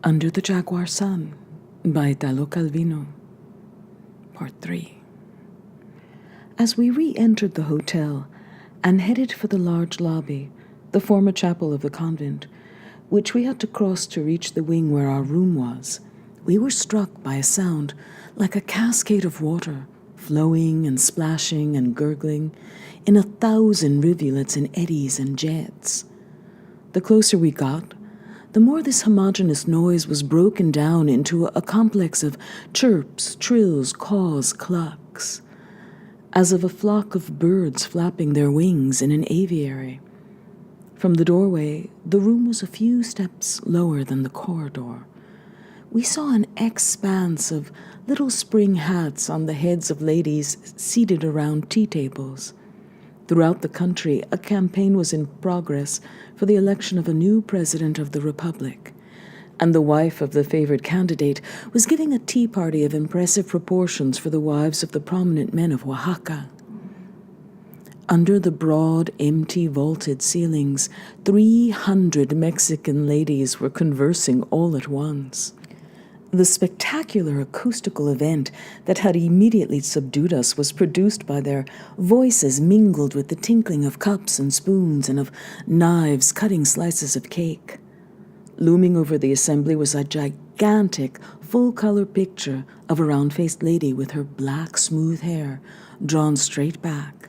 Under the Jaguar Sun by Italo Calvino, Part 3. As we re-entered the hotel and headed for the large lobby, the former chapel of the convent, which we had to cross to reach the wing where our room was, we were struck by a sound like a cascade of water, flowing and splashing and gurgling in 1,000 rivulets and eddies and jets. The closer we got, the more this homogeneous noise was broken down into a complex of chirps, trills, caws, clucks, as of a flock of birds flapping their wings in an aviary. From the doorway, the room was a few steps lower than the corridor. We saw an expanse of little spring hats on the heads of ladies seated around tea tables. Throughout the country, a campaign was in progress for the election of a new president of the republic, and the wife of the favored candidate was giving a tea party of impressive proportions for the wives of the prominent men of Oaxaca. Under the broad, empty, vaulted ceilings, 300 Mexican ladies were conversing all at once. The spectacular acoustical event that had immediately subdued us was produced by their voices mingled with the tinkling of cups and spoons and of knives cutting slices of cake. Looming over the assembly was a gigantic, full-color picture of a round-faced lady with her black, smooth hair drawn straight back,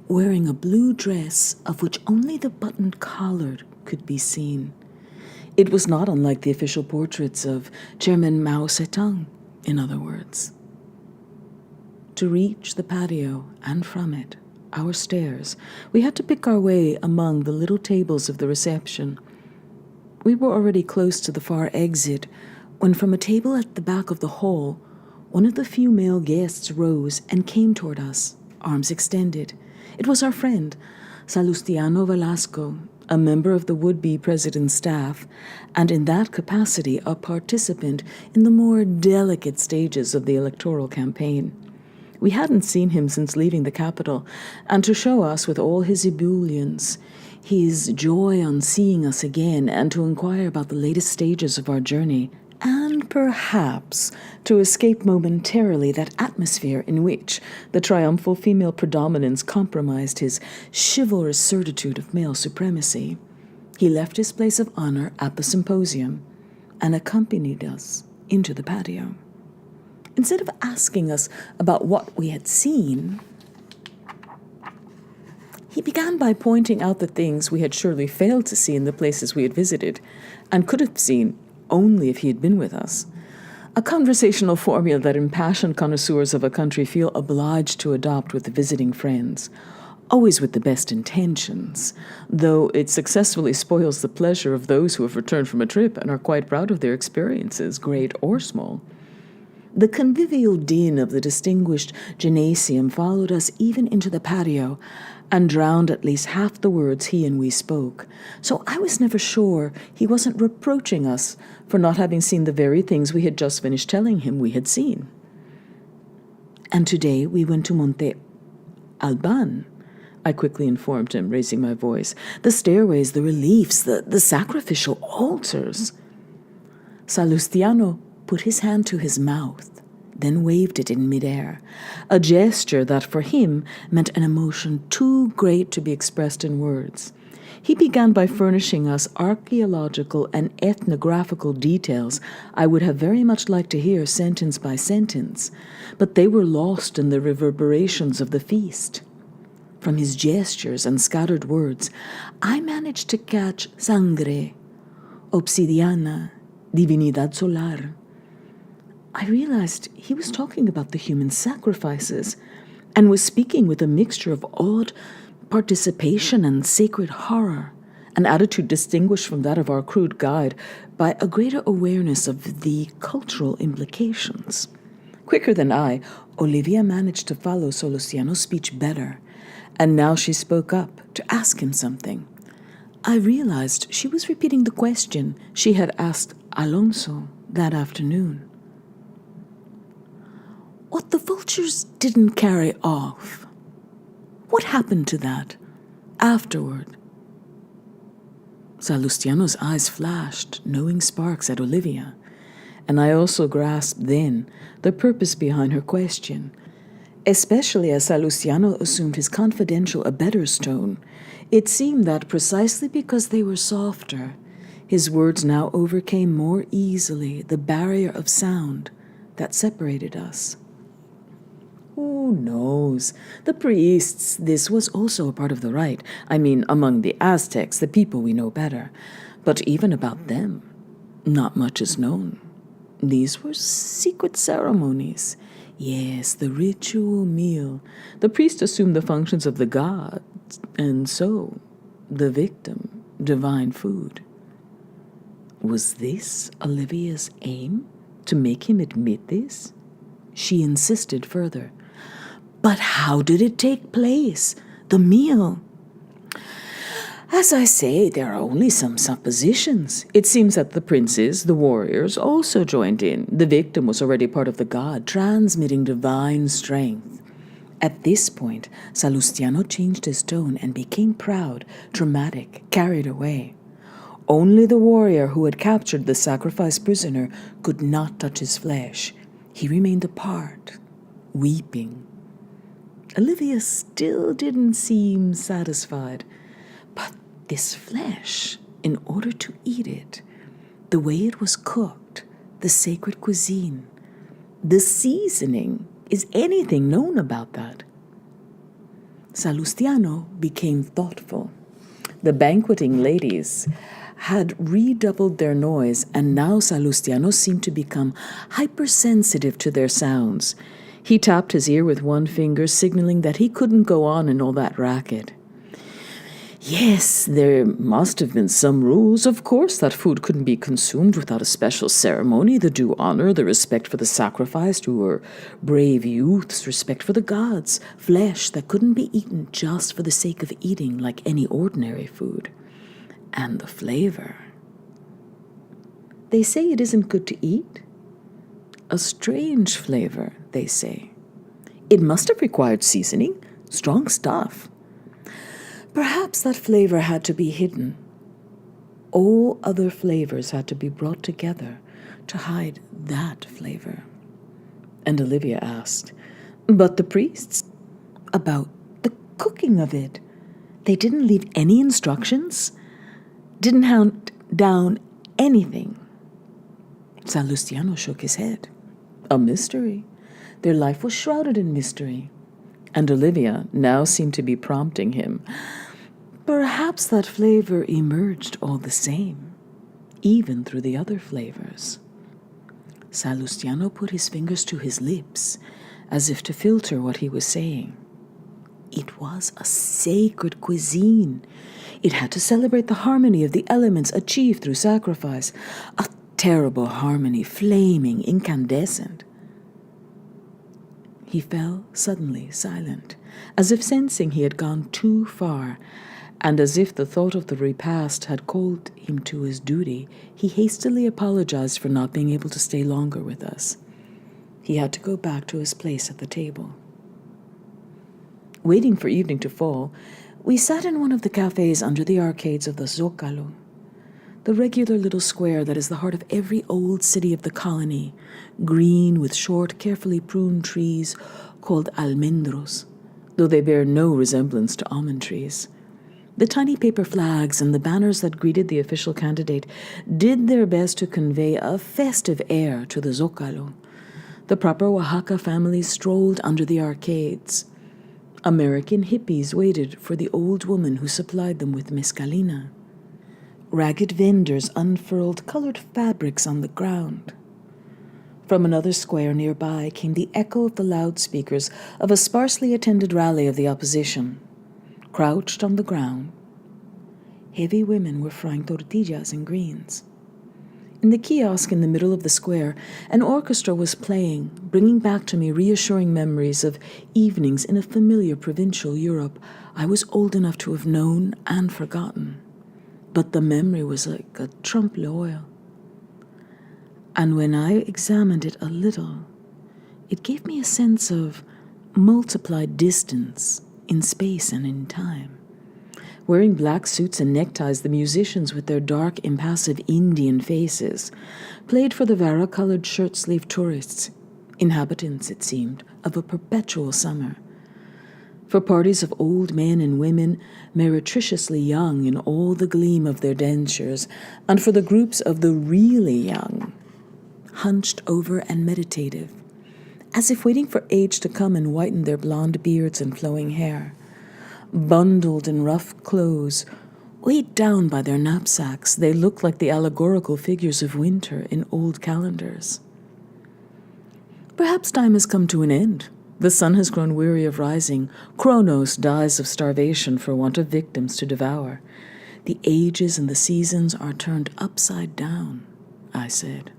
wearing a blue dress of which only the buttoned collar could be seen. It was not unlike the official portraits of Chairman Mao Zedong, in other words. To reach the patio, and from it, our stairs, we had to pick our way among the little tables of the reception. We were already close to the far exit when from a table at the back of the hall, one of the few male guests rose and came toward us, arms extended. It was our friend, Salustiano Velasco, a member of the would-be president's staff, and in that capacity a participant in the more delicate stages of the electoral campaign. We hadn't seen him since leaving the capital, and to show us with all his ebullience, his joy on seeing us again, and to inquire about the latest stages of our journey, and perhaps to escape momentarily that atmosphere in which the triumphal female predominance compromised his chivalrous certitude of male supremacy, he left his place of honor at the symposium and accompanied us into the patio. Instead of asking us about what we had seen, he began by pointing out the things we had surely failed to see in the places we had visited, and could have seen only if he had been with us. A conversational formula that impassioned connoisseurs of a country feel obliged to adopt with visiting friends, always with the best intentions, though it successfully spoils the pleasure of those who have returned from a trip and are quite proud of their experiences, great or small. The convivial din of the distinguished gymnasium followed us even into the patio and drowned at least half the words he and we spoke, so I was never sure he wasn't reproaching us for not having seen the very things we had just finished telling him we had seen. And today we went to Monte Alban, I quickly informed him, raising my voice. The stairways, the reliefs, the sacrificial altars. Salustiano put his hand to his mouth, then waved it in midair, a gesture that for him meant an emotion too great to be expressed in words. He began by furnishing us archaeological and ethnographical details I would have very much liked to hear sentence by sentence, but they were lost in the reverberations of the feast. From his gestures and scattered words, I managed to catch sangre, obsidiana, divinidad solar. I realized he was talking about the human sacrifices and was speaking with a mixture of awed participation and sacred horror, an attitude distinguished from that of our crude guide by a greater awareness of the cultural implications. Quicker than I, Olivia managed to follow Salustiano's speech better, and now she spoke up to ask him something. I realized she was repeating the question she had asked Alonso that afternoon. What the vultures didn't carry off, what happened to that afterward? Salustiano's eyes flashed, knowing sparks at Olivia, and I also grasped then the purpose behind her question, especially as Salustiano assumed his confidential abettor's tone. It seemed that precisely because they were softer, his words now overcame more easily the barrier of sound that separated us. Who knows? The priests, this was also a part of the rite. I mean, among the Aztecs, the people we know better. But even about them, not much is known. These were secret ceremonies. Yes, the ritual meal. The priest assumed the functions of the gods, and so, the victim, divine food. Was this Olivia's aim? To make him admit this? She insisted further. But how did it take place? The meal? As I say, there are only some suppositions. It seems that the princes, the warriors, also joined in. The victim was already part of the god, transmitting divine strength. At this point, Salustiano changed his tone and became proud, dramatic, carried away. Only the warrior who had captured the sacrificed prisoner could not touch his flesh. He remained apart, weeping. Olivia still didn't seem satisfied. But this flesh, in order to eat it, the way it was cooked, the sacred cuisine, the seasoning, is anything known about that? Salustiano became thoughtful. The banqueting ladies had redoubled their noise, and now Salustiano seemed to become hypersensitive to their sounds. He tapped his ear with one finger, signaling that he couldn't go on in all that racket. Yes, there must have been some rules. Of course, that food couldn't be consumed without a special ceremony, the due honor, the respect for the sacrificed, who were brave youths, respect for the gods, flesh that couldn't be eaten just for the sake of eating like any ordinary food. And the flavor. They say it isn't good to eat. A strange flavor, they say. It must have required seasoning, strong stuff. Perhaps that flavor had to be hidden. All other flavors had to be brought together to hide that flavor. And Olivia asked, but the priests? About the cooking of it? They didn't leave any instructions? Didn't hand down anything? Salustiano shook his head. A mystery. Their life was shrouded in mystery. And Olivia now seemed to be prompting him. Perhaps that flavor emerged all the same, even through the other flavors. Salustiano put his fingers to his lips, as if to filter what he was saying. It was a sacred cuisine. It had to celebrate the harmony of the elements achieved through sacrifice. A terrible harmony, flaming, incandescent. He fell suddenly silent, as if sensing he had gone too far, and as if the thought of the repast had called him to his duty. He hastily apologized for not being able to stay longer with us. He had to go back to his place at the table. Waiting for evening to fall, we sat in one of the cafes under the arcades of the Zocalo, the regular little square that is the heart of every old city of the colony, green with short, carefully pruned trees called almendros, though they bear no resemblance to almond trees. The tiny paper flags and the banners that greeted the official candidate did their best to convey a festive air to the Zocalo. The proper Oaxaca families strolled under the arcades. American hippies waited for the old woman who supplied them with mescalina. Ragged vendors unfurled colored fabrics on the ground. From another square nearby came the echo of the loudspeakers of a sparsely attended rally of the opposition. Crouched on the ground, heavy women were frying tortillas and greens. In the kiosk in the middle of the square, an orchestra was playing, bringing back to me reassuring memories of evenings in a familiar provincial Europe I was old enough to have known and forgotten. But the memory was like a trompe l'oeil. And when I examined it a little, it gave me a sense of multiplied distance in space and in time. Wearing black suits and neckties, the musicians with their dark, impassive Indian faces played for the varicolored shirt-sleeved tourists, inhabitants, it seemed, of a perpetual summer. For parties of old men and women, meretriciously young in all the gleam of their dentures, and for the groups of the really young, hunched over and meditative, as if waiting for age to come and whiten their blonde beards and flowing hair, bundled in rough clothes, weighed down by their knapsacks, they looked like the allegorical figures of winter in old calendars. Perhaps time has come to an end. The sun has grown weary of rising. Kronos dies of starvation for want of victims to devour. The ages and the seasons are turned upside down, I said.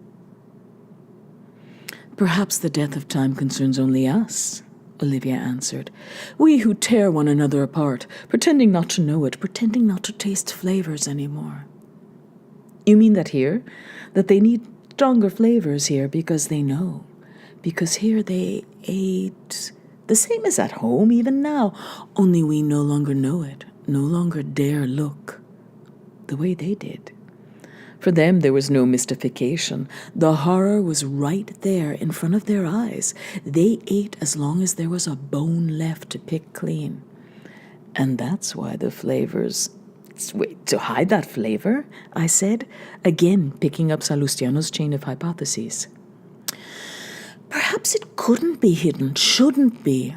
Perhaps the death of time concerns only us, Olivia answered. We who tear one another apart, pretending not to know it, pretending not to taste flavors anymore. You mean that here? That they need stronger flavors here because they know? Because here they ate the same as at home even now, only we no longer know it, no longer dare look the way they did. For them there was no mystification. The horror was right there in front of their eyes. They ate as long as there was a bone left to pick clean. And that's why the flavors... Wait, to hide that flavor? I said, again picking up Salustiano's chain of hypotheses. Perhaps it couldn't be hidden, shouldn't be.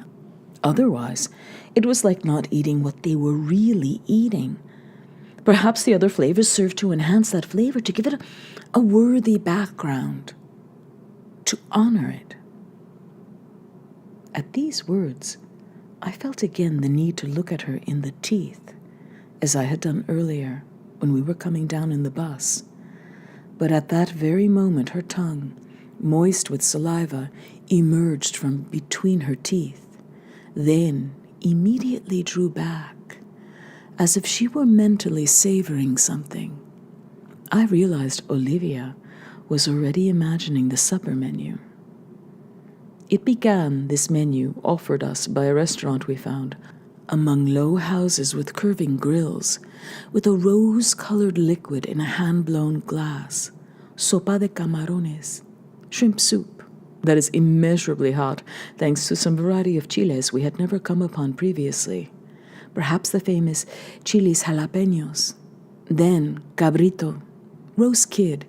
Otherwise, it was like not eating what they were really eating. Perhaps the other flavors served to enhance that flavor, to give it a worthy background, to honor it. At these words, I felt again the need to look at her in the teeth, as I had done earlier when we were coming down in the bus. But at that very moment, her tongue, moist with saliva, emerged from between her teeth, then immediately drew back, as if she were mentally savoring something. I realized Olivia was already imagining the supper menu. It began, this menu, offered us by a restaurant we found, among low houses with curving grills, with a rose-colored liquid in a hand-blown glass, sopa de camarones, shrimp soup that is immeasurably hot, thanks to some variety of chiles we had never come upon previously. Perhaps the famous chiles jalapeños, then cabrito, roast kid,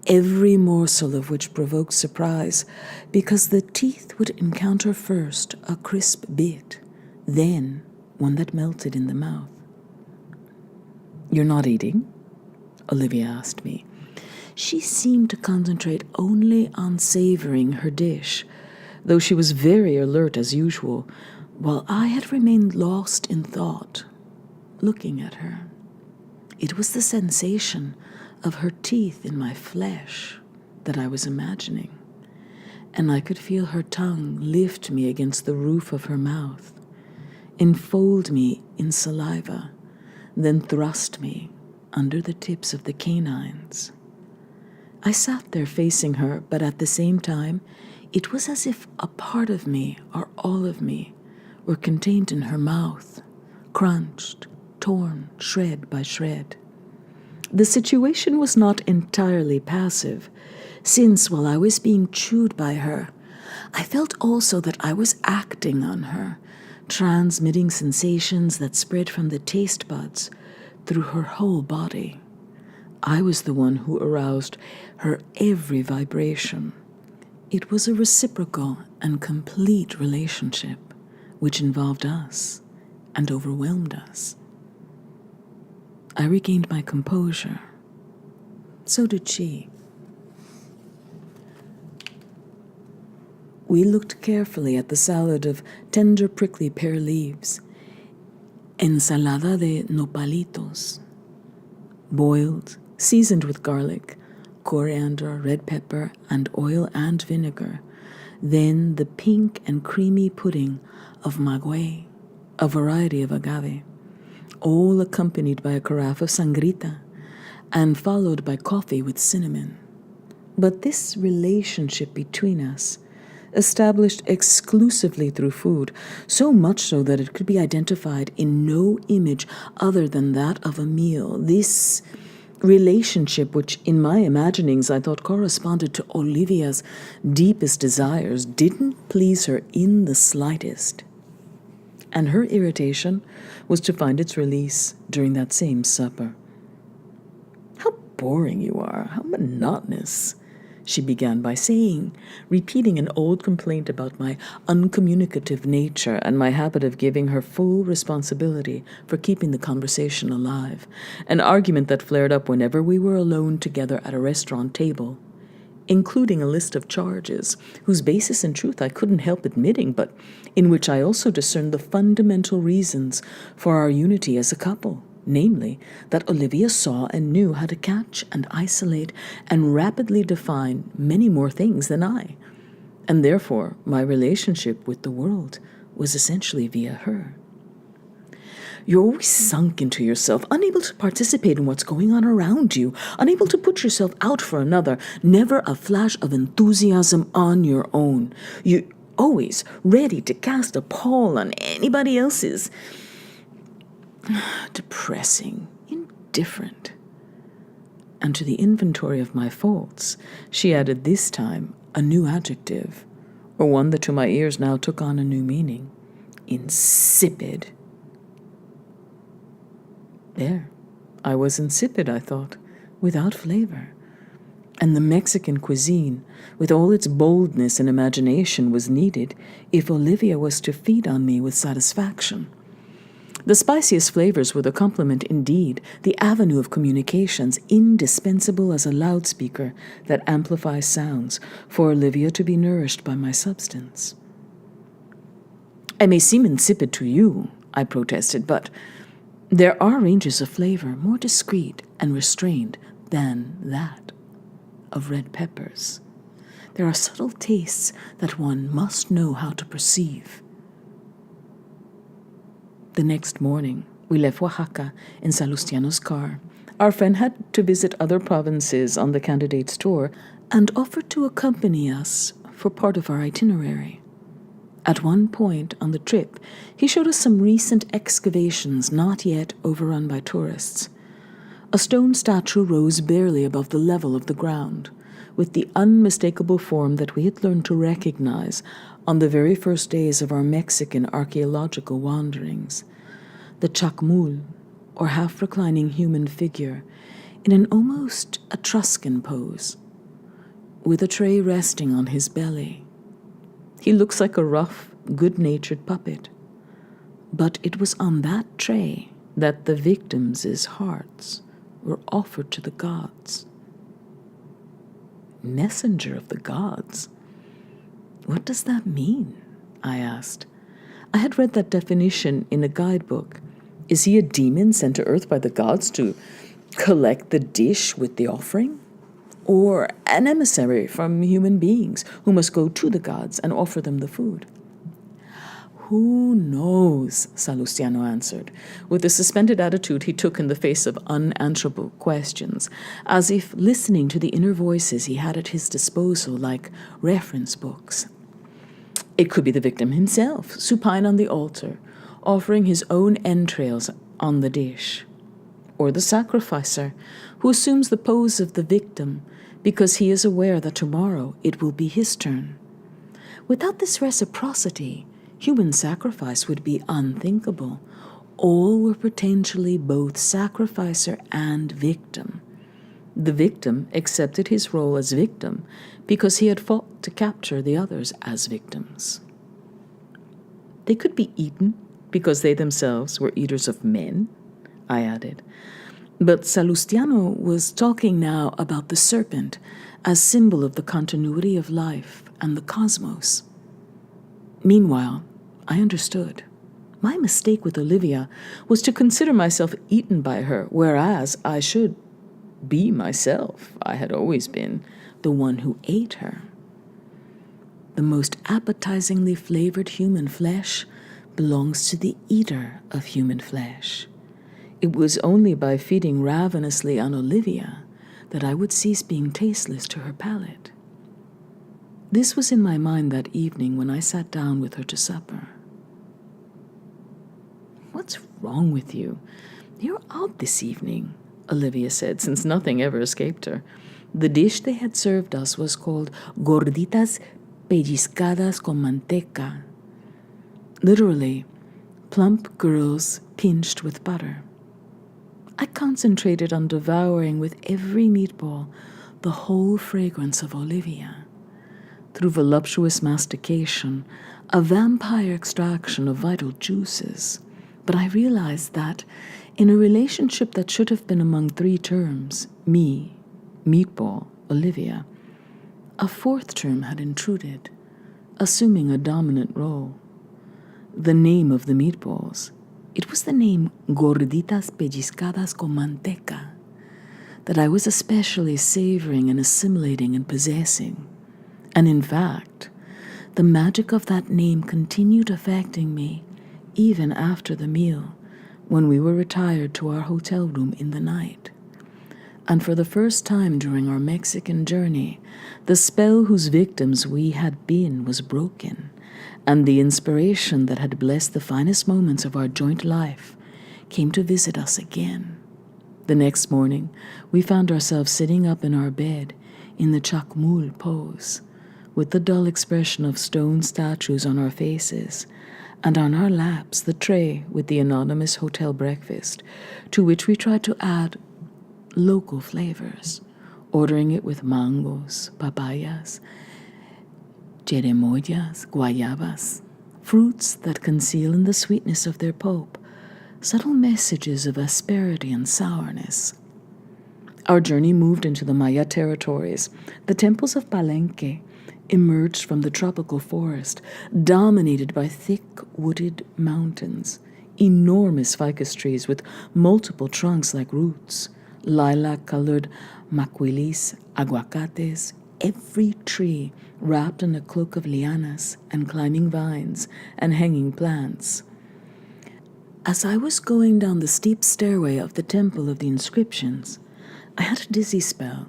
every morsel of which provoked surprise, because the teeth would encounter first a crisp bit, then one that melted in the mouth. You're not eating? Olivia asked me. She seemed to concentrate only on savoring her dish, though she was very alert as usual, while I had remained lost in thought, looking at her. It was the sensation of her teeth in my flesh that I was imagining, and I could feel her tongue lift me against the roof of her mouth, enfold me in saliva, then thrust me under the tips of the canines. I sat there facing her, but at the same time, it was as if a part of me, or all of me, were contained in her mouth, crunched, torn, shred by shred. The situation was not entirely passive, since while I was being chewed by her, I felt also that I was acting on her, transmitting sensations that spread from the taste buds through her whole body. I was the one who aroused her every vibration. It was a reciprocal and complete relationship, which involved us and overwhelmed us. I regained my composure. So did she. We looked carefully at the salad of tender prickly pear leaves, ensalada de nopalitos, boiled, seasoned with garlic, coriander, red pepper, and oil and vinegar, then the pink and creamy pudding of maguey, a variety of agave, all accompanied by a carafe of sangrita, and followed by coffee with cinnamon. But this relationship between us established exclusively through food, so much so that it could be identified in no image other than that of a meal. This relationship, which in my imaginings I thought corresponded to Olivia's deepest desires, didn't please her in the slightest. And her irritation was to find its release during that same supper. "How boring you are, how monotonous," she began by saying, repeating an old complaint about my uncommunicative nature and my habit of giving her full responsibility for keeping the conversation alive, an argument that flared up whenever we were alone together at a restaurant table, including a list of charges whose basis in truth I couldn't help admitting, but in which I also discerned the fundamental reasons for our unity as a couple. Namely, that Olivia saw and knew how to catch and isolate and rapidly define many more things than I, and therefore my relationship with the world was essentially via her. "You're always sunk into yourself, unable to participate in what's going on around you, unable to put yourself out for another, never a flash of enthusiasm on your own. You're always ready to cast a pall on anybody else's. Depressing, indifferent." And to the inventory of my faults, she added this time a new adjective, or one that to my ears now took on a new meaning: insipid. There, I was insipid, I thought, without flavor. And the Mexican cuisine, with all its boldness and imagination, was needed if Olivia was to feed on me with satisfaction. The spiciest flavors were the complement indeed, the avenue of communications, indispensable as a loudspeaker that amplifies sounds, for Olivia to be nourished by my substance. "I may seem insipid to you," I protested, "but there are ranges of flavor more discreet and restrained than that of red peppers. There are subtle tastes that one must know how to perceive." The next morning, we left Oaxaca in Salustiano's car. Our friend had to visit other provinces on the candidate's tour and offered to accompany us for part of our itinerary. At one point on the trip, he showed us some recent excavations not yet overrun by tourists. A stone statue rose barely above the level of the ground, with the unmistakable form that we had learned to recognize on the very first days of our Mexican archaeological wanderings. The Chac Mool, or half-reclining human figure, in an almost Etruscan pose, with a tray resting on his belly. He looks like a rough, good-natured puppet, but it was on that tray that the victims' hearts were offered to the gods. Messenger of the gods? What does that mean? I asked. I had read that definition in a guidebook. Is he a demon sent to earth by the gods to collect the dish with the offering? Or an emissary from human beings who must go to the gods and offer them the food? Who knows, Salustiano answered, with the suspended attitude he took in the face of unanswerable questions, as if listening to the inner voices he had at his disposal like reference books. It could be the victim himself, supine on the altar, offering his own entrails on the dish. Or the sacrificer, who assumes the pose of the victim because he is aware that tomorrow it will be his turn. Without this reciprocity, human sacrifice would be unthinkable. All were potentially both sacrificer and victim. The victim accepted his role as victim because he had fought to capture the others as victims. They could be eaten because they themselves were eaters of men, I added. But Salustiano was talking now about the serpent as symbol of the continuity of life and the cosmos. Meanwhile, I understood. My mistake with Olivia was to consider myself eaten by her, whereas I should be myself. I had always been the one who ate her. The most appetizingly flavored human flesh belongs to the eater of human flesh. It was only by feeding ravenously on Olivia that I would cease being tasteless to her palate. This was in my mind that evening when I sat down with her to supper. "What's wrong with you? You're odd this evening," Olivia said, since nothing ever escaped her. The dish they had served us was called gorditas pellizcadas con manteca. Literally, plump girls pinched with butter. I concentrated on devouring with every meatball the whole fragrance of Olivia. Through voluptuous mastication, a vampire extraction of vital juices. But I realized that in a relationship that should have been among three terms, me, meatball, Olivia, a fourth term had intruded, assuming a dominant role. The name of the meatballs. It was the name gorditas pellizcadas con manteca that I was especially savoring and assimilating and possessing. And in fact, the magic of that name continued affecting me even after the meal, when we were retired to our hotel room in the night. And for the first time during our Mexican journey, the spell whose victims we had been was broken, and the inspiration that had blessed the finest moments of our joint life came to visit us again. The next morning, we found ourselves sitting up in our bed in the Chac Mool pose, with the dull expression of stone statues on our faces, and on our laps the tray with the anonymous hotel breakfast, to which we tried to add local flavors, ordering it with mangoes, papayas, cherimoyas, guayabas, fruits that conceal in the sweetness of their pulp subtle messages of asperity and sourness. Our journey moved into the Maya territories. The temples of Palenque emerged from the tropical forest, dominated by thick wooded mountains, enormous ficus trees with multiple trunks like roots, lilac-colored maquilis, aguacates, every tree wrapped in a cloak of lianas and climbing vines and hanging plants. As I was going down the steep stairway of the Temple of the Inscriptions, I had a dizzy spell.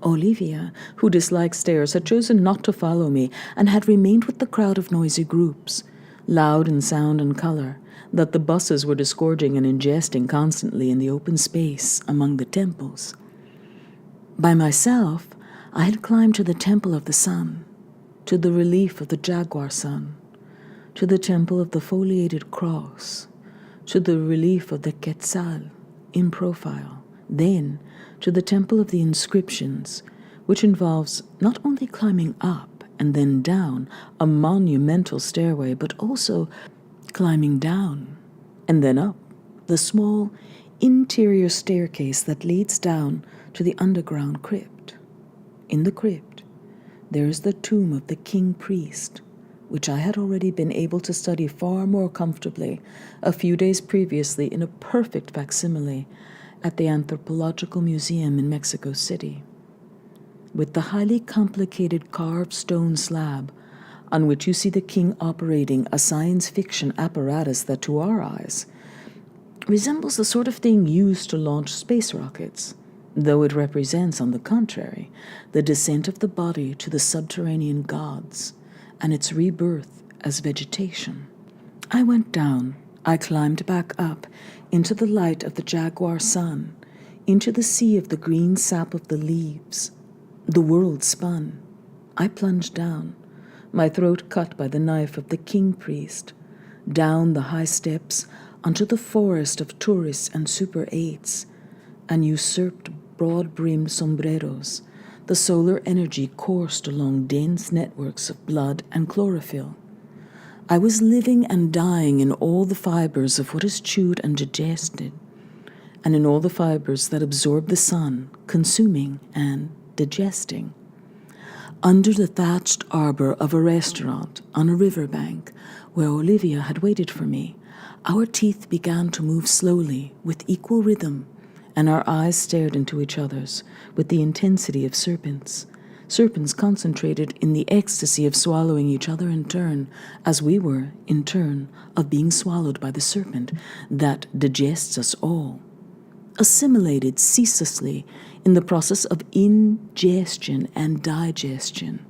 Olivia, who disliked stairs, had chosen not to follow me and had remained with the crowd of noisy groups, loud in sound and color, that the buses were disgorging and ingesting constantly in the open space among the temples. By myself, I had climbed to the Temple of the Sun, to the relief of the Jaguar sun, to the Temple of the Foliated Cross, to the relief of the Quetzal in profile, then to the Temple of the Inscriptions, which involves not only climbing up and then down a monumental stairway, but also climbing down and then up the small interior staircase that leads down to the underground crypt. In the crypt, there is the tomb of the king priest, which I had already been able to study far more comfortably a few days previously in a perfect facsimile at the Anthropological Museum in Mexico City. With the highly complicated carved stone slab on which you see the king operating a science fiction apparatus that, to our eyes, resembles the sort of thing used to launch space rockets, though it represents, on the contrary, the descent of the body to the subterranean gods and its rebirth as vegetation. I went down. I climbed back up into the light of the Jaguar sun, into the sea of the green sap of the leaves. The world spun. I plunged down, my throat cut by the knife of the king priest, down the high steps onto the forest of tourists and Super 8s, and usurped broad-brimmed sombreros. The solar energy coursed along dense networks of blood and chlorophyll. I was living and dying in all the fibers of what is chewed and digested, and in all the fibers that absorb the sun, consuming and digesting. Under the thatched arbor of a restaurant on a riverbank where Olivia had waited for me, our teeth began to move slowly with equal rhythm, and our eyes stared into each other's with the intensity of serpents concentrated in the ecstasy of swallowing each other in turn, as we were, in turn, of being swallowed by the serpent that digests us all, assimilated ceaselessly in the process of ingestion and digestion,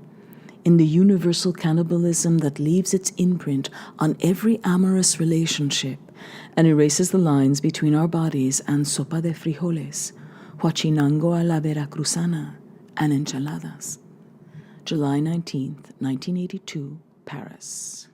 in the universal cannibalism that leaves its imprint on every amorous relationship and erases the lines between our bodies and sopa de frijoles, huachinango a la veracruzana, and enchiladas. July 19th, 1982, Paris.